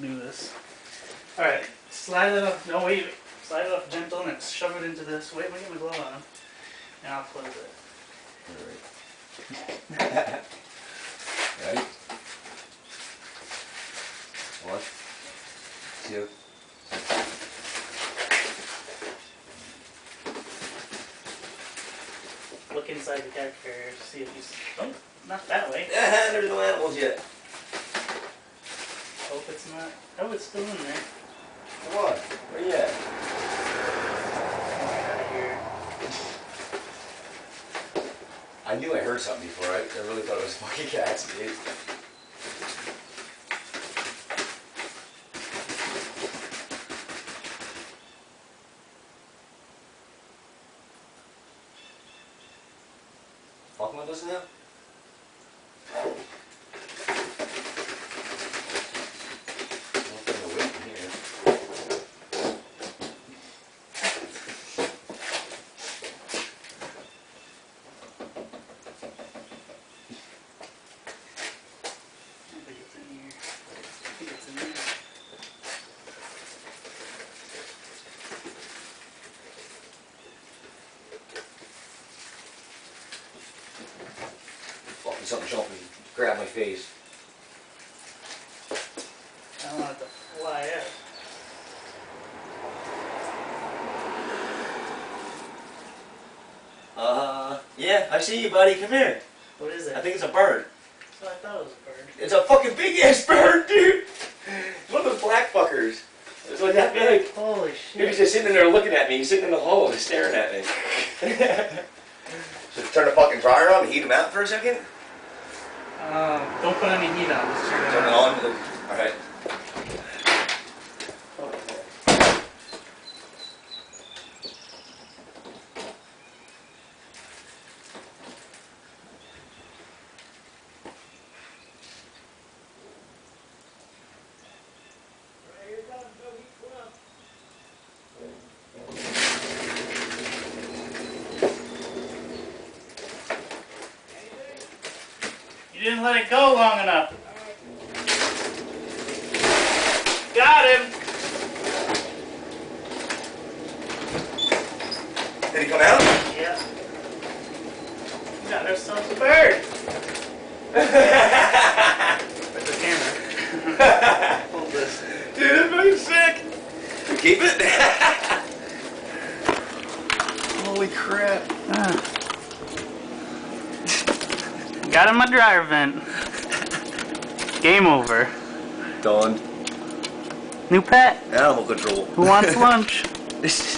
do this. Alright, slide it up. No, wait. Slide it up gentle and then shove it into this. Wait, let me get my glove on. And I'll close it. Alright. Ready? 1, 2. Look inside the cat carrier to see if he's... Oh, not that way. There's no animals yet. Hope it's not... Oh, it's still in there. Come on. Where you at? Out of here. I knew I heard something before. I really thought it was fucking cats, dude. Fucking with us now? Nothing to wait from here. I think it's in here. I think it's in there. Fucking something jumped and grabbed my face. I don't want it to fly out. Yeah, I see you, buddy. Come here. What is it? I think it's a bird. That's what I thought it was a bird. It's a fucking big ass bird, dude. It's one of those black fuckers. It's like that big. Holy He was shit. just sitting there looking at me. He's sitting in the hole, just staring at me. So turn the fucking dryer on and heat him out for a second. Don't put any heat on. Just turn it Turn it on. on. All right. You didn't let it go long enough. Got him! Did he come out? Yeah. You got ourselves a bird. With the camera. Hold this. Dude, that's fucking sick. We keep it? Holy crap. Got him a dryer vent. Game over. Done. New pet. Animal control. Who wants lunch?